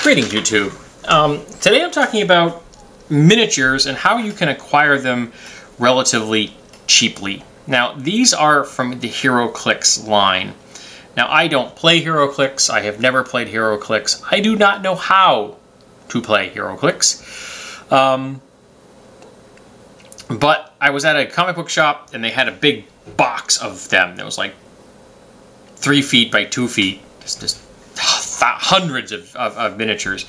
Greetings, YouTube. Today I'm talking about miniatures and how you can acquire them relatively cheaply. Now, these are from the Heroclix line. Now, I don't play Heroclix. I have never played Heroclix. I do not know how to play Heroclix. But I was at a comic book shop and they had a big box of them. It was like 3 feet by 2 feet. Just hundreds of miniatures.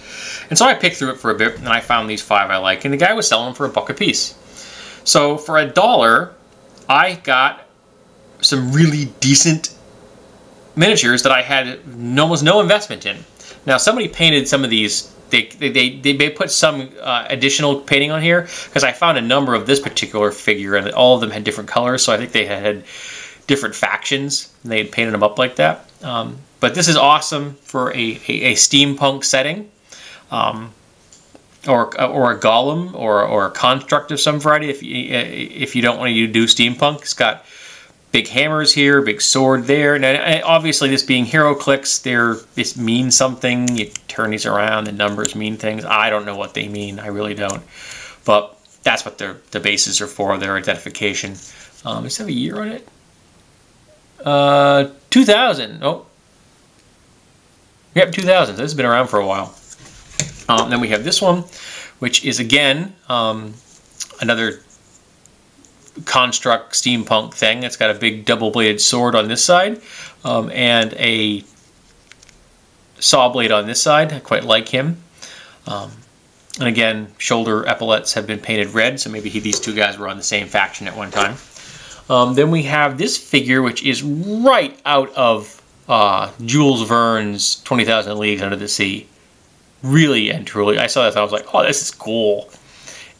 And so I picked through it for a bit and I found these 5 I like. And the guy was selling them for $1 a piece. So for $1, I got some really decent miniatures that I had almost no investment in. Now somebody painted some of these. They put some additional painting on here because I found a number of this particular figure and all of them had different colors, so I think they had different factions and they had painted them up like that. But this is awesome for a steampunk setting, or a golem or a construct of some variety. If you don't want to do steampunk, it's got big hammers here, big sword there. And obviously, this being Heroclix, this means something. You turn these around, the numbers mean things. I don't know what they mean. I really don't. But that's what the bases are for, their identification. Does it have a year on it? 2000. Oh. Yep, 2000. This has been around for a while. Then we have this one, which is, again, another construct steampunk thing. It's got a big double-bladed sword on this side and a saw blade on this side. I quite like him. And again, shoulder epaulets have been painted red, so maybe these two guys were on the same faction at one time. Then we have this figure, which is right out of Jules Verne's 20,000 Leagues Under the Sea. Really and truly. I saw this and I was like, oh, this is cool.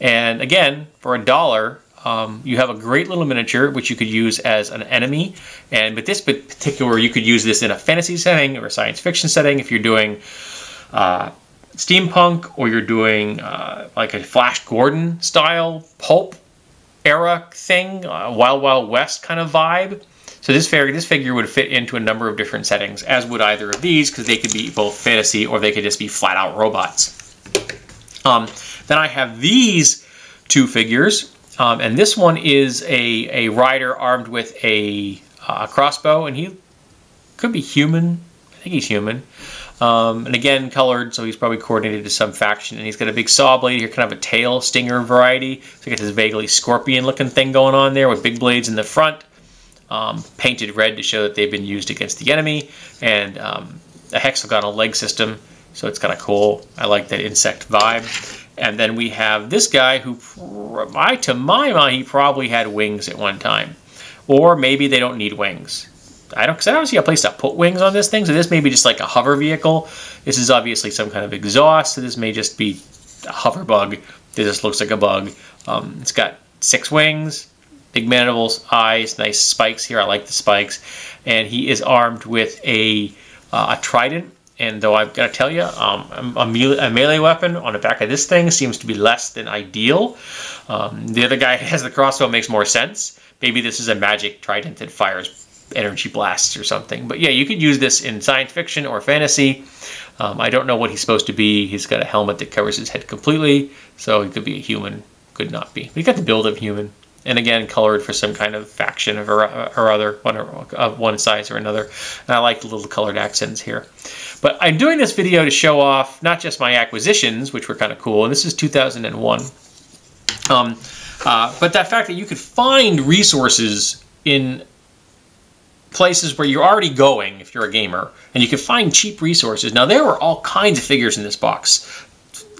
And again, for $1, you have a great little miniature which you could use as an enemy, and with this particular, you could use this in a fantasy setting or a science fiction setting if you're doing steampunk, or you're doing like a Flash Gordon style pulp era thing, Wild Wild West kind of vibe. So this figure would fit into a number of different settings, as would either of these, because they could be both fantasy or they could just be flat out robots. Then I have these 2 figures. And this one is a rider armed with a crossbow, and he could be human. I think he's human. And again, colored, so he's probably coordinated to some faction. And he's got a big saw blade here, kind of a tail stinger variety. So you get this vaguely scorpion-looking thing going on there with big blades in the front, painted red to show that they've been used against the enemy, and a hexagonal leg system. So it's kind of cool. I like that insect vibe. And then we have this guy who, to my mind, he probably had wings at one time. Or maybe they don't need wings. Because I don't see a place to put wings on this thing. So this may be just like a hover vehicle. This is obviously some kind of exhaust. So this may just be a hover bug. This just looks like a bug. It's got 6 wings, big mandibles, eyes, nice spikes here. I like the spikes. And he is armed with a trident. And though I've got to tell you, a melee weapon on the back of this thing seems to be less than ideal. The other guy has the crossbow, makes more sense. Maybe this is a magic trident that fires energy blasts or something. But yeah, you could use this in science fiction or fantasy. I don't know what he's supposed to be. He's got a helmet that covers his head completely, so he could be a human, could not be. But he's got the build of human. And again, colored for some kind of faction or other, of one size or another. And I like the little colored accents here. But I'm doing this video to show off not just my acquisitions, which were kind of cool, and this is 2001, but that fact that you could find resources in places where you're already going if you're a gamer, and you can find cheap resources. Now, there were all kinds of figures in this box.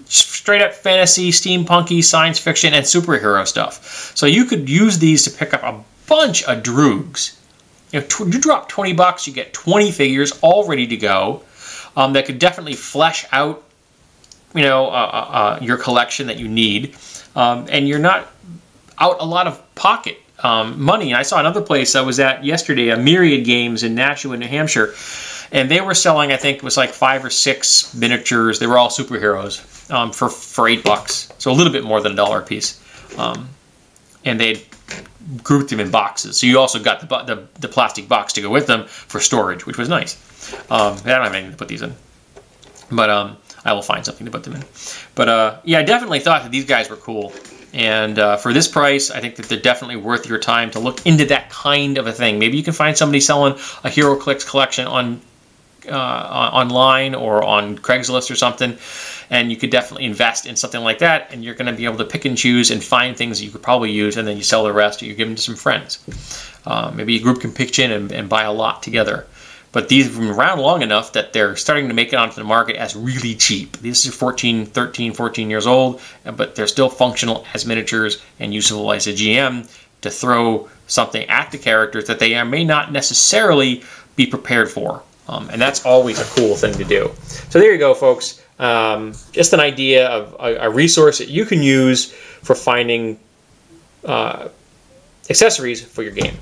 Straight up fantasy, steampunky, science fiction, and superhero stuff. So you could use these to pick up a bunch of droogs. You drop $20, you get 20 figures all ready to go. That could definitely flesh out, your collection that you need, and you're not out a lot of pocket money. And I saw another place I was at yesterday, a Myriad Games in Nashua, New Hampshire, and they were selling, I think it was like 5 or 6 miniatures. They were all superheroes for $8, so a little bit more than $1 a piece. And they grouped them in boxes. So you also got the plastic box to go with them for storage, which was nice. I don't have anything to put these in. But I will find something to put them in. But yeah, I definitely thought that these guys were cool. And for this price, I think that they're definitely worth your time to look into that kind of a thing. Maybe you can find somebody selling a Heroclix collection on online or on Craigslist or something, and you could definitely invest in something like that, and you're going to be able to pick and choose and find things that you could probably use, and then you sell the rest or you give them to some friends. Maybe a group can pitch in and buy a lot together. But these have been around long enough that they're starting to make it onto the market as really cheap. These are 13, 14 years old, but they're still functional as miniatures and useful as a GM to throw something at the characters that they may not necessarily be prepared for. And that's always a cool thing to do. So there you go, folks. Just an idea of a resource that you can use for finding accessories for your game.